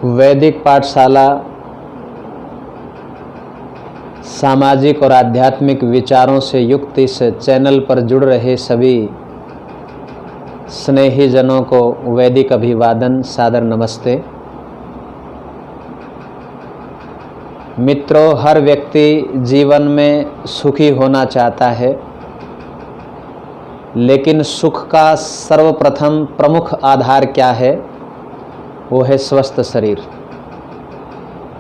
वैदिक पाठशाला सामाजिक और आध्यात्मिक विचारों से युक्त इस चैनल पर जुड़ रहे सभी स्नेही जनों को वैदिक अभिवादन, सादर नमस्ते। मित्रों, हर व्यक्ति जीवन में सुखी होना चाहता है, लेकिन सुख का सर्वप्रथम प्रमुख आधार क्या है? वो है स्वस्थ शरीर।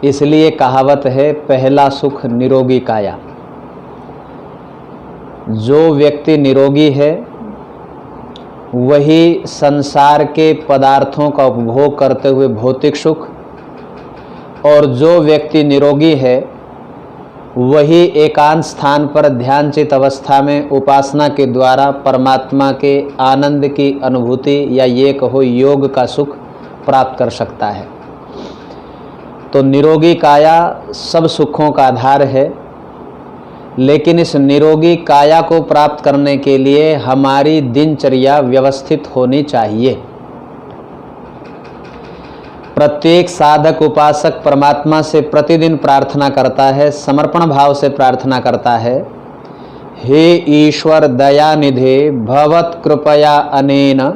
इसलिए कहावत है, पहला सुख निरोगी काया। जो व्यक्ति निरोगी है वही संसार के पदार्थों का उपभोग करते हुए भौतिक सुख, और जो व्यक्ति निरोगी है वही एकांत स्थान पर ध्यानचित अवस्था में उपासना के द्वारा परमात्मा के आनंद की अनुभूति या ये कहो योग का सुख प्राप्त कर सकता है। तो निरोगी काया सब सुखों का आधार है, लेकिन इस निरोगी काया को प्राप्त करने के लिए हमारी दिनचर्या व्यवस्थित होनी चाहिए। प्रत्येक साधक उपासक परमात्मा से प्रतिदिन प्रार्थना करता है, समर्पण भाव से प्रार्थना करता है, हे ईश्वर दयानिधे भवत कृपया अनेन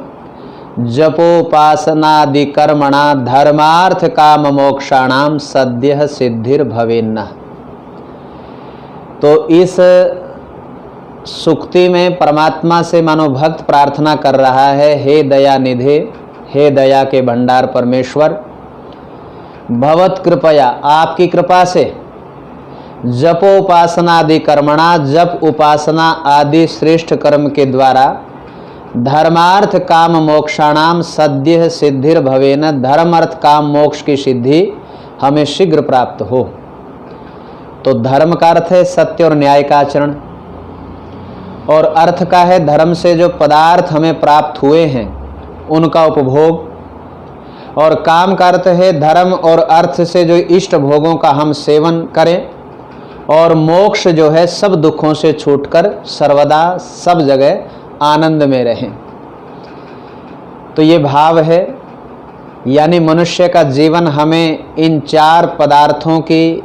जपोपासनादि कर्मणा धर्मार्थ काम मोक्षाणाम सद्यः सिद्धिर्भवेन्न। तो इस सुक्ति में परमात्मा से मानो भक्त प्रार्थना कर रहा है, हे दयानिधे, हे दया के भंडार परमेश्वर, भवत कृपया, आपकी कृपा से, जपोपासना आदि कर्मणा, जप उपासना आदि श्रेष्ठ कर्म के द्वारा धर्मार्थ काम मोक्षाणाम सद्यः सिद्धिर्भवेन, धर्म अर्थ काम मोक्ष की सिद्धि हमें शीघ्र प्राप्त हो। तो धर्म का अर्थ है सत्य और न्याय का आचरण, और अर्थ का है धर्म से जो पदार्थ हमें प्राप्त हुए हैं उनका उपभोग, और काम का अर्थ है धर्म और अर्थ से जो इष्ट भोगों का हम सेवन करें, और मोक्ष जो है सब दुखों से छूटकर सर्वदा सब जगह आनंद में रहें। तो ये भाव है, यानी मनुष्य का जीवन हमें इन चार पदार्थों की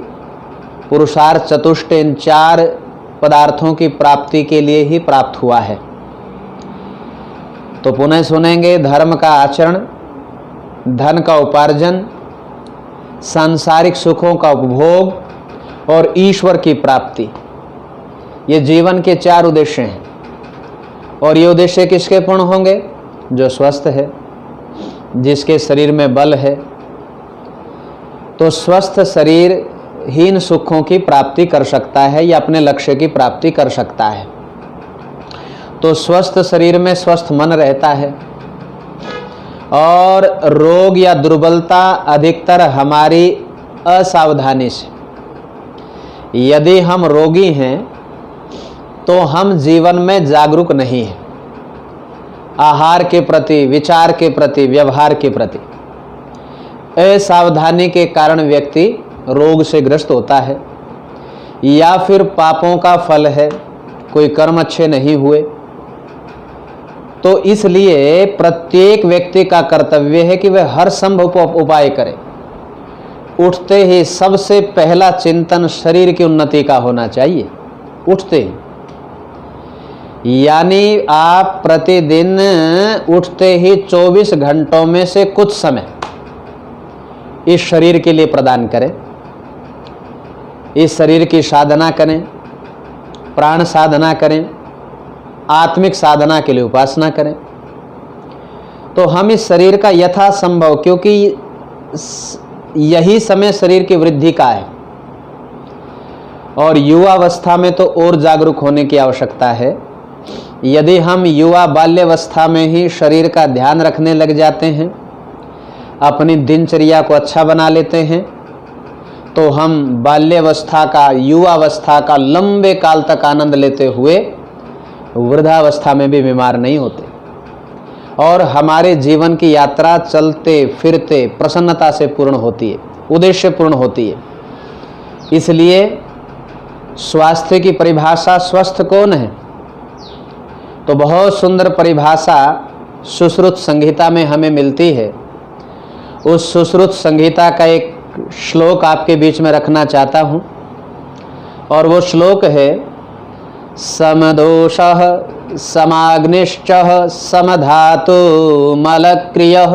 पुरुषार्थ चतुष्ट, इन चार पदार्थों की प्राप्ति के लिए ही प्राप्त हुआ है। तो पुनः सुनेंगे, धर्म का आचरण, धन का उपार्जन, सांसारिक सुखों का उपभोग और ईश्वर की प्राप्ति। ये जीवन के चार उद्देश्य हैं, और ये उद्देश्य किसके पूर्ण होंगे? जो स्वस्थ है, जिसके शरीर में बल है। तो स्वस्थ शरीर हीन सुखों की प्राप्ति कर सकता है या अपने लक्ष्य की प्राप्ति कर सकता है। तो स्वस्थ शरीर में स्वस्थ मन रहता है, और रोग या दुर्बलता अधिकतर हमारी असावधानी से। यदि हम रोगी हैं तो हम जीवन में जागरूक नहीं हैं, आहार के प्रति, विचार के प्रति, व्यवहार के प्रति। असावधानी के कारण व्यक्ति रोग से ग्रस्त होता है, या फिर पापों का फल है, कोई कर्म अच्छे नहीं हुए। तो इसलिए प्रत्येक व्यक्ति का कर्तव्य है कि वह हर संभव उपाय करे। उठते ही सबसे पहला चिंतन शरीर की उन्नति का होना चाहिए, उठते ही। यानी आप प्रतिदिन उठते ही 24 घंटों में से कुछ समय इस शरीर के लिए प्रदान करें, इस शरीर की साधना करें, प्राण साधना करें, आत्मिक साधना के लिए उपासना करें। तो हम इस शरीर का यथासंभव, क्योंकि यही समय शरीर की वृद्धि का है, और युवावस्था में तो और जागरूक होने की आवश्यकता है। यदि हम युवा बाल्यावस्था में ही शरीर का ध्यान रखने लग जाते हैं, अपनी दिनचर्या को अच्छा बना लेते हैं, तो हम बाल्यावस्था का, युवावस्था का लंबे काल तक आनंद लेते हुए वृद्धावस्था में भी बीमार नहीं होते, और हमारे जीवन की यात्रा चलते फिरते प्रसन्नता से पूर्ण होती है, उद्देश्य पूर्ण होती है। इसलिए स्वास्थ्य की परिभाषा स्वस्थ कौन है? तो बहुत सुंदर परिभाषा सुश्रुत संहिता में हमें मिलती है, उस सुश्रुत संहिता का एक श्लोक आपके बीच में रखना चाहता हूँ, और वो श्लोक है समदोषः समाग्निश्चः समधातु मलक्रियः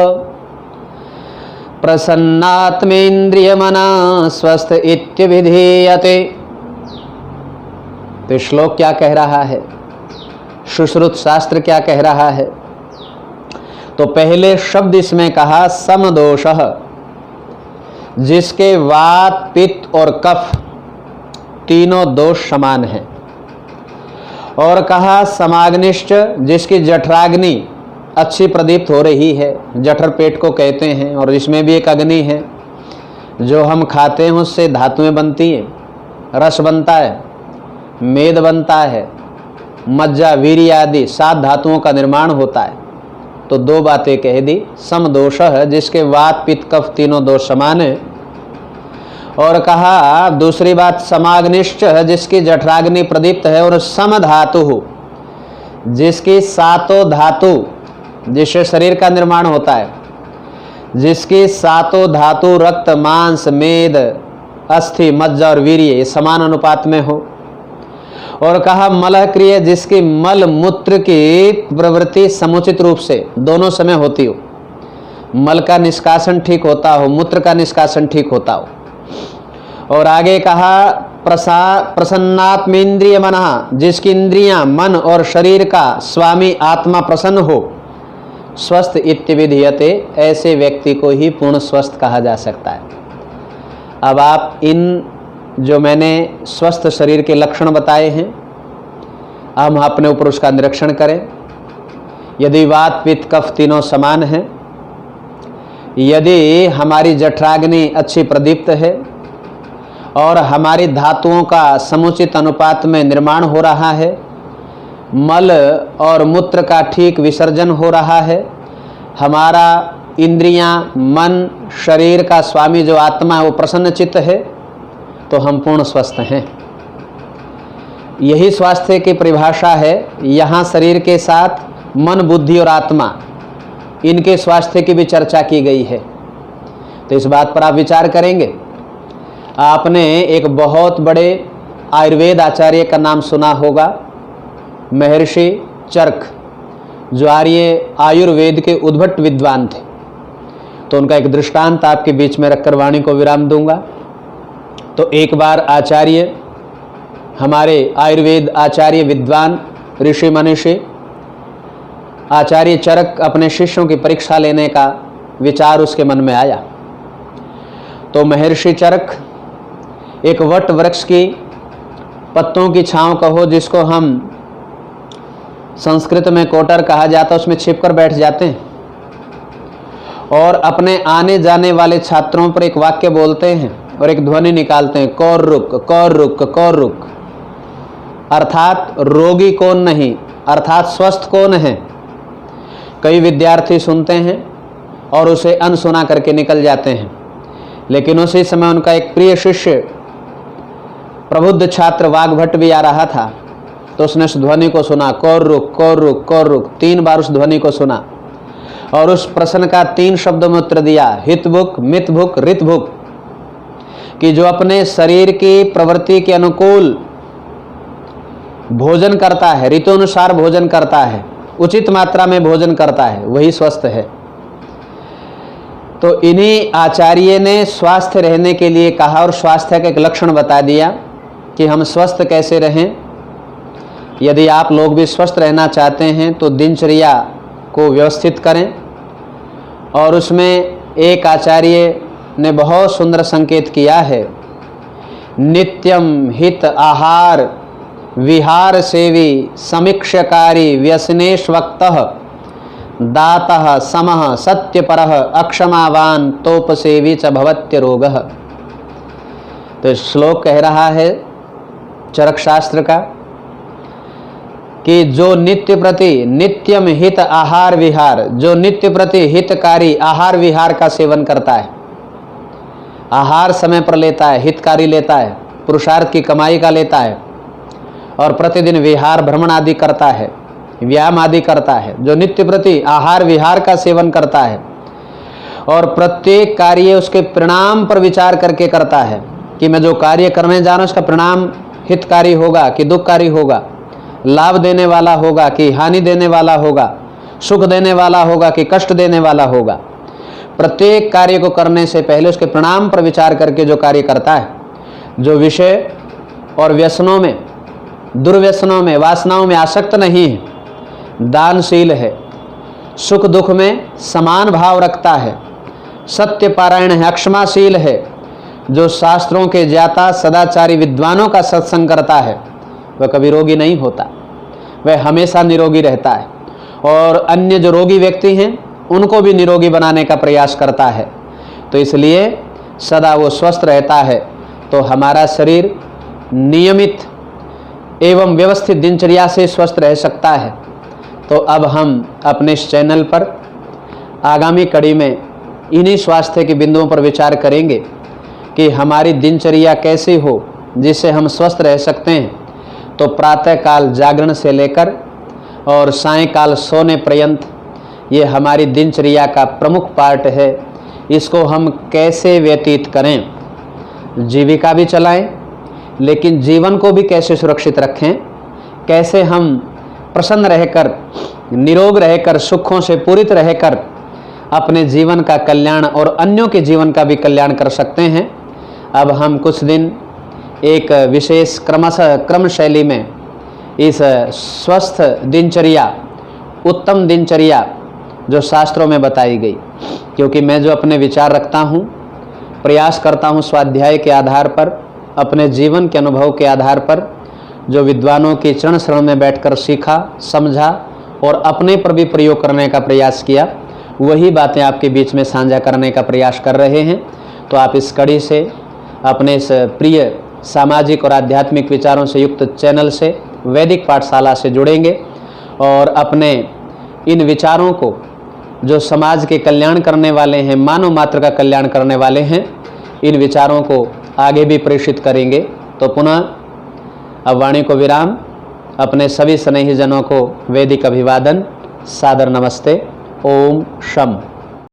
प्रसन्नात्मेन्द्रियमनः स्वस्थ इत्यभिधीयते। तो श्लोक क्या कह रहा है, सुश्रुत शास्त्र क्या कह रहा है? तो पहले शब्द इसमें कहा समदोषः, जिसके वात पित्त और कफ तीनों दोष समान हैं। और कहा समाग्निश्च, जिसकी जठराग्नि अच्छी प्रदीप्त हो रही है, जठर पेट को कहते हैं, और इसमें भी एक अग्नि है। जो हम खाते हैं उससे धातुएं बनती हैं, रस बनता है, मेद बनता है, मज्जा वीर्य आदि 7 धातुओं का निर्माण होता है। तो 2 बातें कह दी, समदोषः जिसके वात पित्त कफ तीनों दोष समान है। और कहा दूसरी बात समाग्निश्च, जिसकी जठराग्नि प्रदीप्त है, और समधातु, जिसकी 7 धातु, जिससे शरीर का निर्माण होता है, जिसकी 7 धातु रक्त मांस मेद अस्थि मज्जा और वीर्य ये समान अनुपात में हो। और कहा मलक्रिय, जिसकी मल मूत्र की प्रवृत्ति समुचित रूप से दोनों समय होती हो, मल का निष्कासन ठीक होता हो, मूत्र का निष्कासन ठीक होता हो। और आगे कहा प्रसन्नात्मेन्द्रिय मनः, जिसकी इंद्रियां मन और शरीर का स्वामी आत्मा प्रसन्न हो, स्वस्थ इत्यभिधीयते, ऐसे व्यक्ति को ही पूर्ण स्वस्थ कहा जा सकता है। अब आप इन जो मैंने स्वस्थ शरीर के लक्षण बताए हैं, हम अपने ऊपर उसका निरीक्षण करें। यदि वात पित्त कफ तीनों समान हैं, यदि हमारी जठराग्नि अच्छी प्रदीप्त है, और हमारी धातुओं का समुचित अनुपात में निर्माण हो रहा है, मल और मूत्र का ठीक विसर्जन हो रहा है, हमारा इंद्रियां मन शरीर का स्वामी जो आत्मा है वो प्रसन्न चित्त है, तो हम पूर्ण स्वस्थ हैं। यही स्वास्थ्य की परिभाषा है। यहाँ शरीर के साथ मन बुद्धि और आत्मा, इनके स्वास्थ्य की भी चर्चा की गई है। तो इस बात पर आप विचार करेंगे। आपने एक बहुत बड़े आयुर्वेद आचार्य का नाम सुना होगा, महर्षि चरक, जो आयुर्वेद के उद्भट विद्वान थे। तो उनका एक दृष्टांत आपके बीच में रखकर वाणी को विराम दूंगा। तो एक बार आचार्य, हमारे आयुर्वेद आचार्य विद्वान ऋषि मनीषी आचार्य चरक अपने शिष्यों की परीक्षा लेने का विचार उसके मन में आया। तो महर्षि चरक एक वट वृक्ष की पत्तों की छांव कहो, जिसको हम संस्कृत में कोटर कहा जाता है, उसमें छिपकर बैठ जाते हैं और अपने आने जाने वाले छात्रों पर एक वाक्य बोलते हैं और एक ध्वनि निकालते हैं, कौर रुक कौर रुक कौर रुक। अर्थात रोगी कौन नहीं, अर्थात स्वस्थ कौन है। कई विद्यार्थी सुनते हैं और उसे अनसुना करके निकल जाते हैं, लेकिन उसी समय उनका एक प्रिय शिष्य प्रबुद्ध छात्र वाग्भट भी आ रहा था। तो उसने उस ध्वनि को सुना, कौर रुक कौर रुक कौर रुक, 3 बार उस ध्वनि को सुना और उस प्रश्न का 3 शब्दों में उत्तर दिया, हितभुक मितभुक रितभुक, कि जो अपने शरीर की प्रवृत्ति के अनुकूल भोजन करता है, ऋतुनुसार भोजन करता है, उचित मात्रा में भोजन करता है, वही स्वस्थ है। तो इन्हीं आचार्य ने स्वस्थ रहने के लिए कहा और स्वास्थ्य का एक लक्षण बता दिया कि हम स्वस्थ कैसे रहें। यदि आप लोग भी स्वस्थ रहना चाहते हैं तो दिनचर्या को व्यवस्थित करें। और उसमें एक आचार्य ने बहुत सुंदर संकेत किया है, नित्यम हित आहार विहार सेवी समीक्षकारी व्यसनेश वक्तः दातः समः सत्यपरः अक्षमावान तोपसेवी च भवत्य रोगः। तो श्लोक कह रहा है चरक शास्त्र का कि जो नित्य प्रति नित्यम हित आहार विहार, जो नित्य प्रति हितकारी आहार विहार का सेवन करता है, आहार समय पर लेता है, हितकारी लेता है, पुरुषार्थ की कमाई का लेता है और प्रतिदिन विहार भ्रमण आदि करता है, व्यायाम आदि करता है, जो नित्य प्रति आहार विहार का सेवन करता है और प्रत्येक कार्य उसके परिणाम पर विचार करके करता है कि मैं जो कार्य करने जा रहा हूँ उसका परिणाम हितकारी होगा कि दुखकारी होगा, लाभ देने वाला होगा कि हानि देने वाला होगा, सुख देने वाला होगा कि कष्ट देने वाला होगा। प्रत्येक कार्य को करने से पहले उसके परिणाम पर विचार करके जो कार्य करता है, जो विषय और व्यसनों में, दुर्व्यसनों में, वासनाओं में आसक्त नहीं है, दानशील है, सुख दुख में समान भाव रखता है, सत्यपारायण है, अक्षमाशील है, जो शास्त्रों के ज्ञाता सदाचारी विद्वानों का सत्संग करता है, वह कभी रोगी नहीं होता, वह हमेशा निरोगी रहता है। और अन्य जो रोगी व्यक्ति हैं उनको भी निरोगी बनाने का प्रयास करता है। तो इसलिए सदा वो स्वस्थ रहता है। तो हमारा शरीर नियमित एवं व्यवस्थित दिनचर्या से स्वस्थ रह सकता है। तो अब हम अपने इस चैनल पर आगामी कड़ी में इन्हीं स्वास्थ्य के बिंदुओं पर विचार करेंगे कि हमारी दिनचर्या कैसी हो जिससे हम स्वस्थ रह सकते हैं। तो प्रातःकाल जागरण से लेकर और सायंकाल सोने पर्यंत ये हमारी दिनचर्या का प्रमुख पार्ट है। इसको हम कैसे व्यतीत करें, जीविका भी चलाएं, लेकिन जीवन को भी कैसे सुरक्षित रखें, कैसे हम प्रसन्न रहकर, निरोग रहकर, सुखों से पूरित रहकर अपने जीवन का कल्याण और अन्यों के जीवन का भी कल्याण कर सकते हैं। अब हम कुछ दिन एक विशेष क्रम शैली में इस स्वस्थ दिनचर्या, उत्तम दिनचर्या जो शास्त्रों में बताई गई, क्योंकि मैं जो अपने विचार रखता हूँ, प्रयास करता हूँ स्वाध्याय के आधार पर, अपने जीवन के अनुभव के आधार पर, जो विद्वानों की चरण शरण में बैठकर सीखा, समझा और अपने पर भी प्रयोग करने का प्रयास किया, वही बातें आपके बीच में साझा करने का प्रयास कर रहे हैं। तो आप इस कड़ी से, अपने इस प्रिय सामाजिक और आध्यात्मिक विचारों से युक्त चैनल से, वैदिक पाठशाला से जुड़ेंगे और अपने इन विचारों को, जो समाज के कल्याण करने वाले हैं, मानव मात्र का कल्याण करने वाले हैं, इन विचारों को आगे भी प्रेषित करेंगे। तो पुनः अब वाणी को विराम। अपने सभी स्नेही जनों को वैदिक अभिवादन, सादर नमस्ते। ओम शम।